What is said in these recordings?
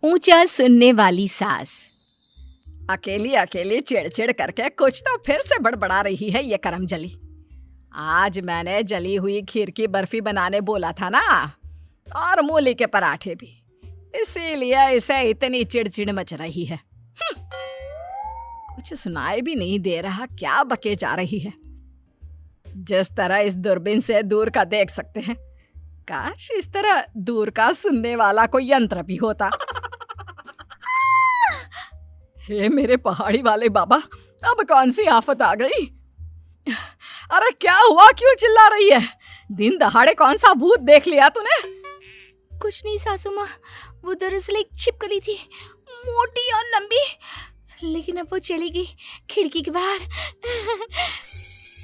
ऊंचा सुनने वाली सास। अकेली अकेली चिड़चिड़ करके कुछ तो फिर से बड़बड़ा रही है ये करमजली। आज मैंने जली हुई खीर की बर्फी बनाने बोला था ना, और मूली के पराठे भी, इसीलिए इसे इतनी चिड़चिड़ मच रही है। कुछ सुनाई भी नहीं दे रहा, क्या बके जा रही है। जिस तरह इस दूरबीन से दूर का देख सकते हैं, काश इस तरह दूर का सुनने वाला कोई यंत्र भी होता। हे मेरे पहाड़ी वाले बाबा, अब कौन सी आफत आ गई। अरे क्या हुआ, क्यों चिल्ला रही है? दिन दहाड़े कौन सा भूत देख लिया तूने? कुछ नहीं सासू माँ, वो दरअसल एक छिपकली थी, मोटी और लंबी, लेकिन अब वो चली गई खिड़की के बाहर।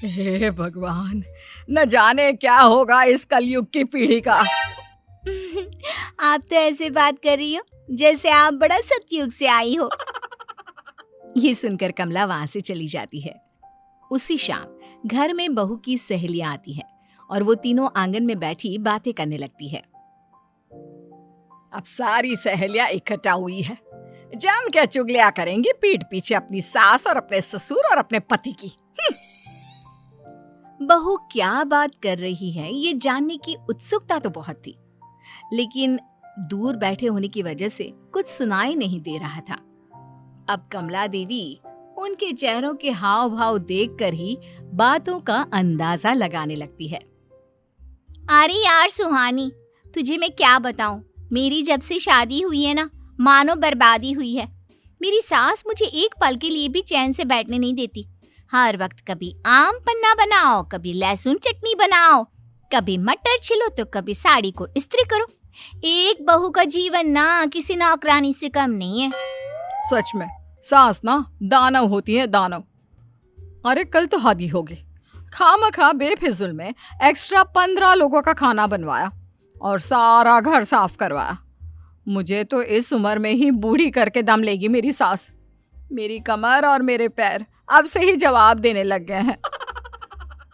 हे भगवान, न जाने क्या होगा इस कलयुग की पीढ़ी का। आप तो ऐसे बात कर रही हो जैसे आप बड़ा सतयुग से आई हो। ये सुनकर कमला वहां से चली जाती है। उसी शाम घर में बहू की सहेलियां आती हैं और वो तीनों आंगन में बैठी बातें करने लगती है। अब सारी सहेलियां इकट्ठा हुई है, जम के चुगलियां करेंगी पीठ पीछे अपनी सास और अपने ससुर और अपने पति की। बहू क्या बात कर रही है ये जानने की उत्सुकता तो बहुत थी, लेकिन दूर बैठे होने की वजह से कुछ सुनाई नहीं दे रहा था। अब कमला देवी उनके चेहरों के हाव भाव देखकर ही बातों का अंदाजा लगाने लगती है। अरे यार सुहानी, तुझे मैं क्या बताऊं, मेरी जब से शादी हुई है ना, मानो बर्बादी हुई है। मेरी सास मुझे एक पल के लिए भी चैन से बैठने नहीं देती। हर वक्त कभी आम पन्ना बनाओ, कभी लहसुन चटनी बनाओ, कभी मटर छिलो तो कभी साड़ी को इस्त्री करो। एक बहू का जीवन ना किसी नौकरानी से कम नहीं है। सच में सास ना दानव होती है, दानव। अरे कल तो हद ही हो गई, खामखा बेफिजुल में एक्स्ट्रा 15 लोगों का खाना बनवाया और सारा घर साफ करवाया। मुझे तो इस उम्र में ही बूढ़ी करके दम लेगी मेरी सास। मेरी कमर और मेरे पैर अब से ही जवाब देने लग गए हैं।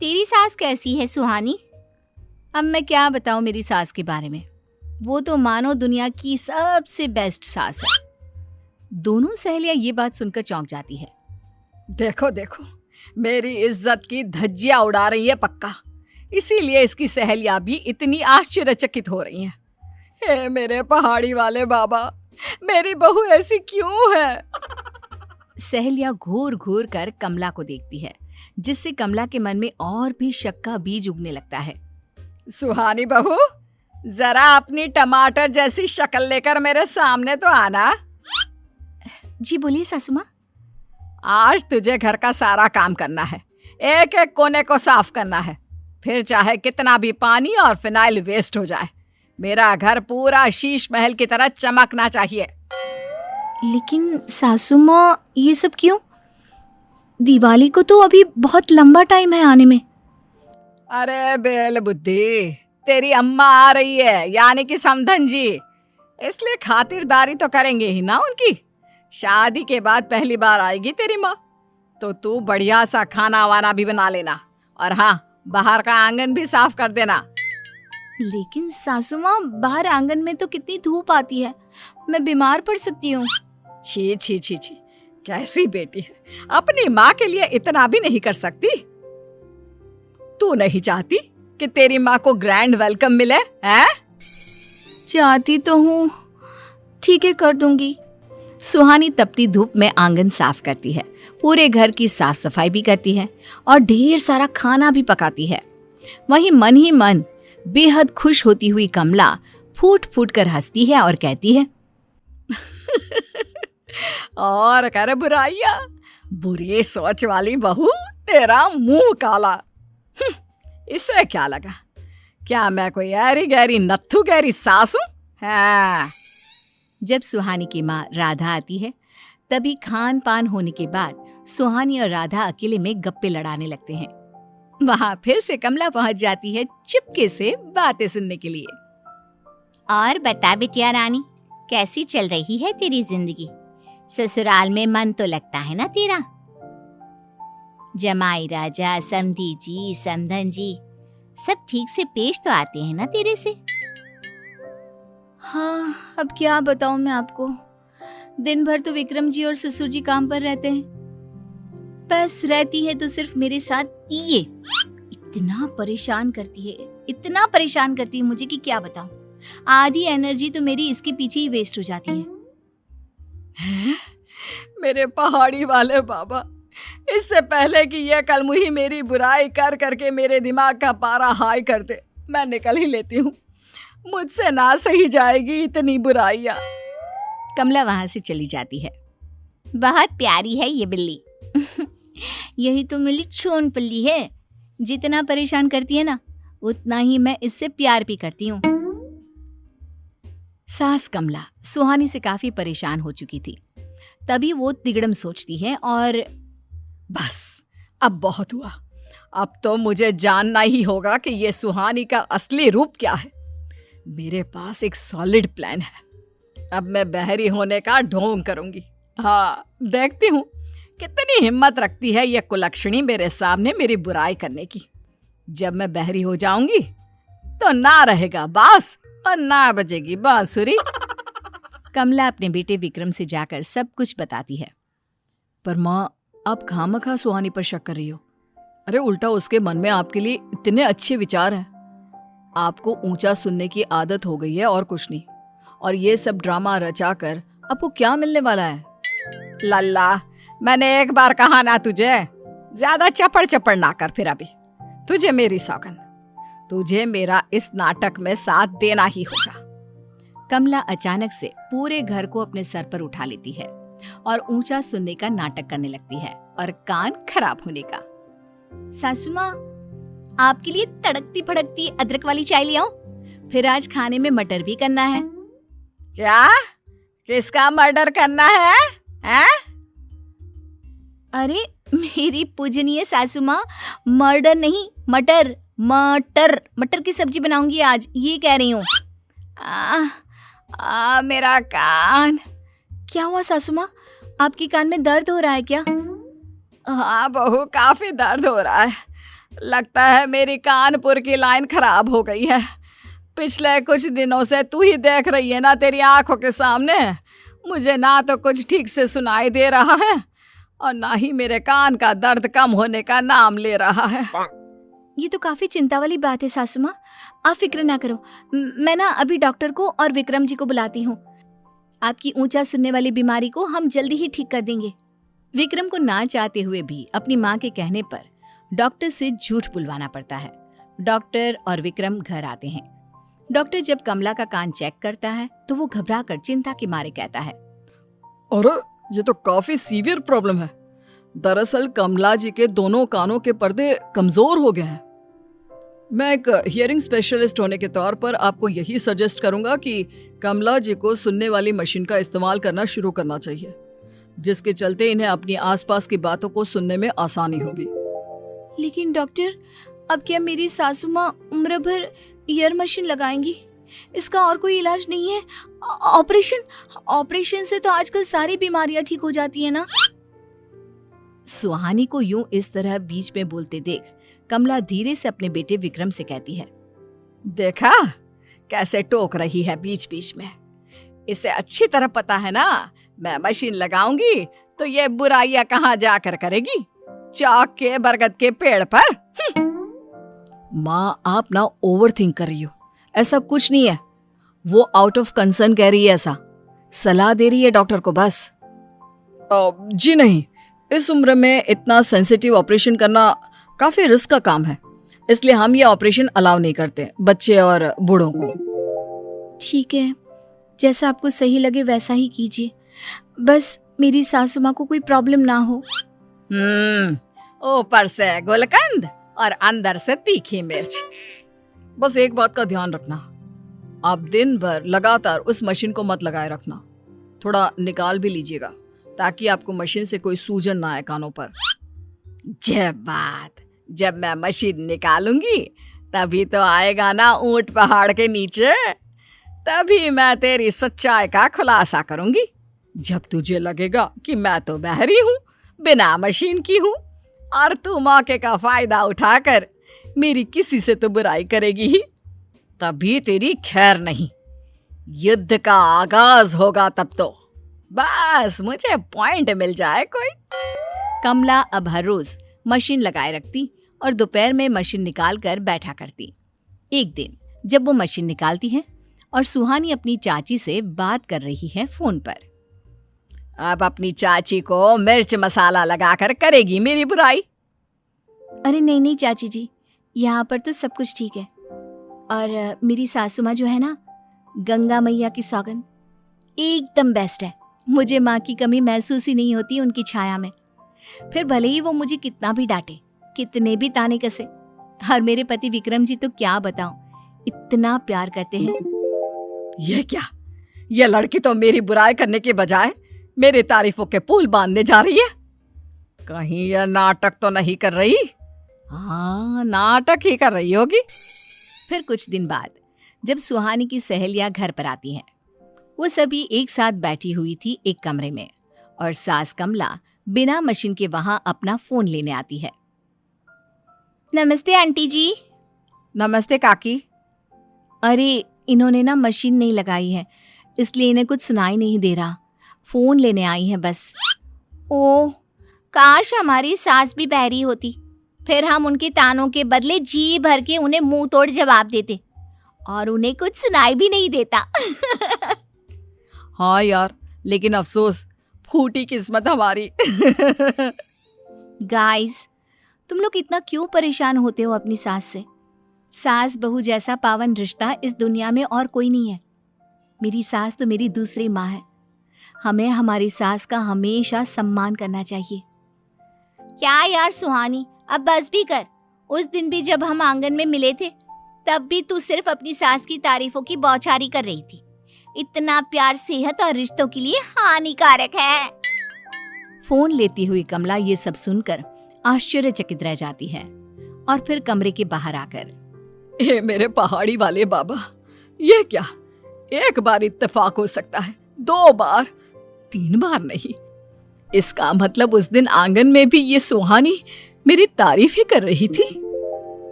तेरी सास कैसी है सुहानी? अब मैं क्या बताऊं मेरी सास के बारे में, वो तो मानो दुनिया की सबसे बेस्ट सास है। दोनों सहेलियां ये बात सुनकर चौंक जाती है। देखो देखो, मेरी इज्जत की धज्जियां उड़ा रही है पक्का, इसीलिए इसकी सहेलियां भी इतनी आश्चर्यचकित हो रही हैं। हे मेरे पहाड़ी वाले बाबा, मेरी बहू ऐसी क्यों है? सहेलियां घूर घूर कर कमला को देखती है, जिससे कमला के मन में और भी शक का बीज उगने लगता है। सुहानी बहू, जरा अपनी टमाटर जैसी शक्ल लेकर मेरे सामने तो आना। जी बोलिए सासू माँ। आज तुझे घर का सारा काम करना है, एक एक कोने को साफ करना है, फिर चाहे कितना भी पानी और फिनाइल वेस्ट हो जाए। मेरा घर पूरा शीश महल की तरह चमकना चाहिए। लेकिन सासू माँ ये सब क्यों? दिवाली को तो अभी बहुत लंबा टाइम है आने में। अरे बेल बुद्धि, तेरी अम्मा आ रही है, यानी कि समधन जी, इसलिए खातिरदारी तो करेंगे ही ना उनकी। शादी के बाद पहली बार आएगी तेरी माँ, तो तू बढ़िया सा खाना वाना भी बना लेना, और हाँ, बाहर का आंगन भी साफ कर देना। लेकिन सासू माँ, बाहर आंगन में तो कितनी धूप आती है, मैं बीमार पड़ सकती हूँ। छी छी छी छी, कैसी बेटी है, अपनी माँ के लिए इतना भी नहीं कर सकती? तू नहीं चाहती कि तेरी माँ को ग्रैंड वेलकम मिले हैं? चाहती तो हूँ, ठीक है कर दूंगी। सुहानी तपती धूप में आंगन साफ करती है, पूरे घर की साफ सफाई भी करती है और ढेर सारा खाना भी पकाती है। वहीं मन ही मन बेहद खुश होती हुई कमला फूट फूट कर हंसती है और कहती है, और कर बुराइया, बुरी सोच वाली बहू, तेरा मुंह काला। इससे क्या लगा, क्या मैं कोई ऐरी गहरी नत्थू गहरी सास हूं? हाँ। जब सुहानी की माँ राधा आती है, तभी खान पान होने के बाद सुहानी और राधा अकेले में गप्पे लड़ाने लगते हैं। वहां फिर से कमला पहुंच जाती है चुपके से बातें सुनने के लिए। और बता बिटिया रानी, कैसी चल रही है तेरी जिंदगी? ससुराल में मन तो लगता है ना तेरा? जमाई राजा, समधी जी, समधन जी सब ठीक से पेश तो आते हैं ना तेरे से? हाँ, अब क्या बताऊं मैं आपको। दिन भर तो विक्रम जी और ससुर जी काम पर रहते हैं, बस रहती है तो सिर्फ मेरे साथ ये। इतना परेशान करती है, इतना परेशान करती है मुझे कि क्या बताऊं। आधी एनर्जी तो मेरी इसके पीछे ही वेस्ट हो जाती है। मेरे पहाड़ी वाले बाबा, इससे पहले कि ये कलमुही मेरी बुराई कर करके मेरे दिमाग का पारा हाई कर दे, मैं निकल ही लेती हूँ। मुझसे ना सही जाएगी इतनी बुराइयाँ। कमला वहां से चली जाती है। बहुत प्यारी है ये बिल्ली। यही तो मेरी छोन पल्ली है। जितना परेशान करती है ना, उतना ही मैं इससे प्यार भी करती हूँ। सास कमला सुहानी से काफी परेशान हो चुकी थी। तभी वो तिगड़म सोचती है और बस अब बहुत हुआ। अब तो मुझे जानना ही होगा कि ये सुहानी का असली रूप क्या है। मेरे पास एक सॉलिड प्लान है। अब मैं बहरी होने का ढोंग करूंगी। हाँ, देखती हूँ कितनी हिम्मत रखती है ये कुलक्षणी मेरे सामने मेरी बुराई करने की। जब मैं बहरी हो जाऊंगी तो ना रहेगा बांस और ना बजेगी बांसुरी। कमला अपने बेटे विक्रम से जाकर सब कुछ बताती है। पर माँ, आप खामखा सुहानी पर शक कर रही हो। अरे उल्टा उसके मन में आपके लिए इतने अच्छे विचार हैं। आपको ऊंचा सुनने की आदत हो गई है और कुछ नहीं। और ये सब ड्रामा रचा कर आपको क्या मिलने वाला है? लल्ला, मैंने एक बार कहा ना तुझे, ज्यादा चपड़ चपड़ ना कर फिर अभी। तुझे मेरी सौगंध, तुझे मेरा इस नाटक में साथ देना ही होगा। कमला अचानक से पूरे घर को अपने सर पर उठा लेती है और ऊंचा सुनने का नाटक करने लगती है और कान खराब होने का। सासू माँ, आपके लिए तड़कती फड़कती अदरक वाली चाय ले आऊं? फिर आज खाने में मटर भी करना है। क्या? किसका मर्डर करना है? हैं? अरे मेरी पूजनीय सासू माँ, मर्डर नहीं, मटर मटर मटर की सब्जी बनाऊंगी आज, ये कह रही हूँ। मेरा कान। क्या हुआ सासू माँ, आपके कान में दर्द हो रहा है क्या? हाँ बहू, काफी दर्द हो रहा है। लगता है मेरी कानपुर की लाइन खराब हो गई है। पिछले कुछ दिनों से तू ही देख रही है ना, तेरी आंखों के सामने मुझे ना तो कुछ ठीक से सुनाई दे रहा है और ना ही मेरे कान का दर्द कम होने का नाम ले रहा है। ये तो काफी चिंता वाली बात है सासू माँ, आप फिक्र ना करो। मैं ना अभी डॉक्टर को और विक्रम जी को बुलाती हूँ। आपकी ऊंचा सुनने वाली बीमारी को हम जल्दी ही ठीक कर देंगे। विक्रम को ना चाहते हुए भी अपनी माँ के कहने पर डॉक्टर से झूठ बुलवाना पड़ता है। डॉक्टर और विक्रम घर आते हैं। डॉक्टर जब कमला का कान चेक करता है तो वो घबरा कर चिंता के मारे कहता है, अरे ये तो काफी सीवियर प्रॉब्लम है। दरअसल कमला जी के दोनों कानों के पर्दे कमजोर हो गए हैं। मैं एक हियरिंग स्पेशलिस्ट होने के तौर पर आपको यही सजेस्ट करूंगा कि कमला जी को सुनने वाली मशीन का इस्तेमाल करना शुरू करना चाहिए, जिसके चलते इन्हें अपनी आसपास की बातों को सुनने में आसानी होगी। लेकिन डॉक्टर, अब क्या मेरी सासू माँ उम्र भर ईयर मशीन लगाएंगी? इसका और कोई इलाज नहीं है? ऑपरेशन से तो आजकल सारी बीमारियां ठीक हो जाती है ना? सुहानी को यूं इस तरह बीच में बोलते देख कमला धीरे से अपने बेटे विक्रम से कहती है, देखा कैसे टोक रही है बीच बीच में। इसे अच्छी तरह पता है ना, मैं मशीन लगाऊंगी तो ये बुराइयां कहाँ जाकर करेगी, चौक के बरगद के पेड़ पर। माँ, आप ना ओवर थिंक कर रही हो। ऐसा कुछ नहीं है। वो आउट ऑफ कंसर्न कह रही है, ऐसा सलाह दे रही है डॉक्टर को बस। जी नहीं, इस उम्र में इतना सेंसिटिव ऑपरेशन करना काफी रिस्क का काम है, इसलिए हम ये ऑपरेशन अलाउ नहीं करते बच्चे और बूढ़ों को। ठीक है, जैसा आपको सही लगे वैसा ही कीजिए, बस मेरी सासू माँ को कोई प्रॉब्लम ना हो। ऊपर से गुलकंद और अंदर से तीखी मिर्च। बस एक बात का ध्यान रखना, आप दिन भर लगातार उस मशीन को मत लगाए रखना। थोड़ा निकाल भी लीजिएगा ताकि आपको मशीन से कोई सूजन ना आए कानों पर। जब मैं मशीन निकालूंगी तभी तो आएगा ना ऊंट पहाड़ के नीचे, तभी मैं तेरी सच्चाई का खुलासा करूंगी। जब तुझे लगेगा कि मैं तो बहरी हूँ, बिना मशीन की हूँ, और तू मौके का फायदा उठाकर मेरी किसी से तो बुराई करेगी ही, तभी तेरी खैर नहीं। युद्ध का आगाज होगा तब तो। बस मुझे पॉइंट मिल जाए कोई। कमला अब हर रोज मशीन लगाए रखती और दोपहर में मशीन निकाल कर बैठा करती। एक दिन जब वो मशीन निकालती है और सुहानी अपनी चाची से बात कर रही है फोन पर। अब अपनी चाची को मिर्च मसाला लगाकर करेगी मेरी बुराई। अरे नहीं नहीं चाची जी, यहाँ पर तो सब कुछ ठीक है। और मेरी सासू माँ जो है ना, गंगा मैया की सौगंध, एकदम बेस्ट है। मुझे माँ की कमी महसूस ही नहीं होती उनकी छाया में। फिर भले ही वो मुझे कितना भी डांटे, कितने भी ताने कसे। और मेरे पति विक्रम जी तो क्या बताऊं, इतना प्यार करते हैं। ये क्या, ये लड़की तो मेरी बुराई करने के बजाय मेरी तारीफों के पुल बांधने जा रही है। कहीं यह नाटक तो नहीं कर रही? हाँ, नाटक ही कर रही होगी। फिर कुछ दिन बाद जब सुहानी की सहेलियां घर पर आती हैं, वो सभी एक साथ बैठी हुई थी एक कमरे में, और सास कमला बिना मशीन के वहां अपना फोन लेने आती है। नमस्ते आंटी जी। नमस्ते काकी। अरे इन्होंने ना मशीन नहीं लगाई है, इसलिए इन्हें कुछ सुनाई नहीं दे रहा। फोन लेने आई हैं बस। ओह, काश हमारी सास भी बहरी होती, फिर हम उनके तानों के बदले जी भर के उन्हें मुंह तोड़ जवाब देते, और उन्हें कुछ सुनाई भी नहीं देता। हाँ यार, लेकिन अफसोस, फूटी किस्मत हमारी। गाइस, तुम लोग इतना क्यों परेशान होते हो अपनी सास से? सास बहू जैसा पावन रिश्ता इस दुनिया में और कोई नहीं है। मेरी सास तो मेरी दूसरी माँ है। हमें हमारी सास का हमेशा सम्मान करना चाहिए। क्या यार सुहानी, अब बस भी कर। उस दिन भी जब हम आंगन में मिले थे, तब भी तू सिर्फ अपनी सास की तारीफों की बौछारी कर रही थी। इतना प्यार सेहत और रिश्तों के लिए हानिकारक है। फोन लेती हुई कमला ये सब सुनकर आश्चर्यचकित रह जाती है, और फिर कमरे के बाहर आकर, ए मेरे पहाड़ी वाले बाबा, ये क्या, एक बार इत्तेफाक हो सकता है, 2 बार, 3 बार नहीं। इसका मतलब उस दिन आंगन में भी ये सुहानी मेरी तारीफ ही कर रही थी।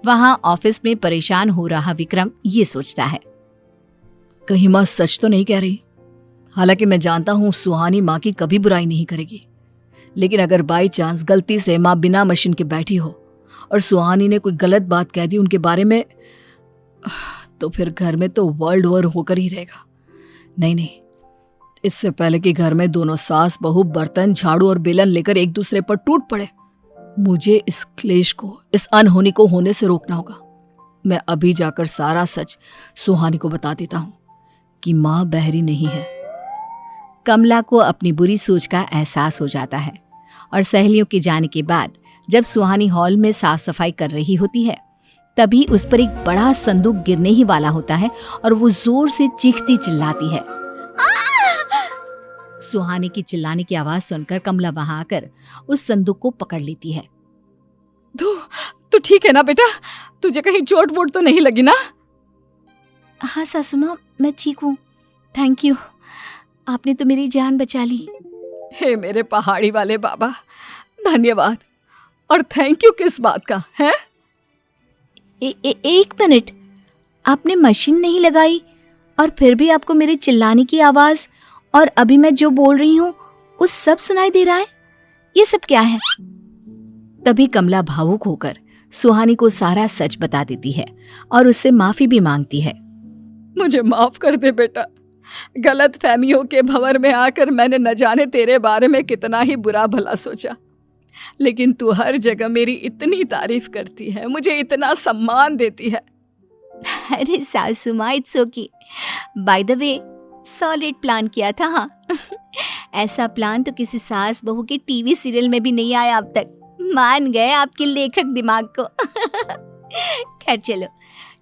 वहां ऑफिस में परेशान हो रहा विक्रम ये सोचता है, कहीं माँ सच तो नहीं कह रही। हालांकि मैं जानता हूँ सुहानी माँ की कभी बुराई नहीं करेगी, लेकिन अगर बाई चांस गलती से माँ बिना मशीन के बैठी हो और सुहानी ने कोई गलत बात कह दी उनके बारे में, तो फिर घर में तो वर्ल्ड वॉर होकर ही रहेगा। नहीं, इससे पहले कि घर में दोनों सास बहू बर्तन झाड़ू और बेलन लेकर एक दूसरे पर टूट पड़े, मुझे इस क्लेश को, इस अनहोनी को होने से रोकना होगा। मैं अभी जाकर सारा सच सुहानी को बता देता हूँ कि माँ बहरी नहीं है। कमला को अपनी बुरी सोच का एहसास हो जाता है, और सहेलियों के जाने के बाद जब सुहानी हॉल में साफ सफाई कर रही होती है, तभी उस पर एक बड़ा संदूक गिरने ही वाला होता है, और वो जोर से चीखती चिल्लाती है। सुहानी की चिल्लाने की आवाज सुनकर कमला वहां आकर उस संदूक को पकड़ लेती है। तू ठीक है ना बेटा? तुझे कहीं चोट वोट तो नहीं लगी ना? हाँ सासू माँ, मैं ठीक हूँ, थैंक यू। आपने तो मेरी जान बचा ली। हे मेरे पहाड़ी वाले बाबा, धन्यवाद। और थैंक यू किस बात का है? एक मिनट, आपने मशीन नहीं लगाई और फिर भी आपको मेरे चिल्लाने की आवाज और अभी मैं जो बोल रही हूँ उस सब सुनाई दे रहा है? ये सब क्या है? तभी कमला भावुक होकर सुहानी को सारा सच बता देती है और उससे माफी भी मांगती है। मुझे माफ कर दे बेटा, गलत फहमियों के भंवर में आकर मैंने न जाने तेरे बारे में कितना ही बुरा भला सोचा। लेकिन तू हर जगह मेरी इतनी तारीफ करती है, मुझे इतना सम्मान देती है। अरे सासू माँ, it's okay. By the way, solid plan किया था। हाँ ऐसा प्लान तो किसी सास बहू के टीवी सीरियल में भी नहीं आया अब तक। मान गए आपके लेखक दिमाग को। खैर चलो,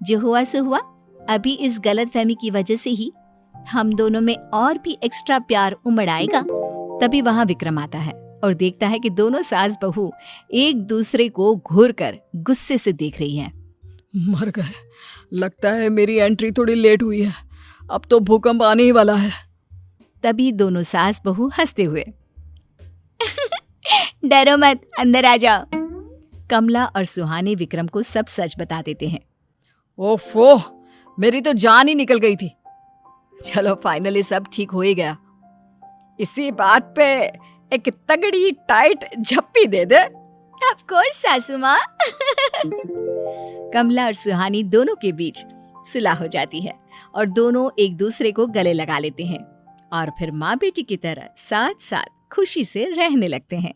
जो हुआ सो हुआ। अभी इस गलत फहमी की वजह से ही हम दोनों में और भी एक्स्ट्रा प्यार उमड़ आएगा। तभी वहां विक्रम आता है और देखता है कि दोनों सास बहू एक दूसरे को घूर कर गुस्से से देख रही हैं। मर गए, लगता है मेरी एंट्री थोड़ी लेट हुई है, अब तो भूकंप आने ही वाला है। तभी दोनों सास बहू हंसते हुए, डरो मत, अंदर आ जाओ। कमला और सुहानी विक्रम को सब सच बता देते हैं। ओफो, मेरी तो जान ही निकल गई थी। चलो फाइनली सब ठीक हो ही गया। इसी बात पे एक तगड़ी टाइट झप्पी दे दे। ऑफ कोर्स सासू माँ। कमला और सुहानी दोनों के बीच सुलह हो जाती है और दोनों एक दूसरे को गले लगा लेते हैं और फिर माँ बेटी की तरह साथ साथ खुशी से रहने लगते हैं।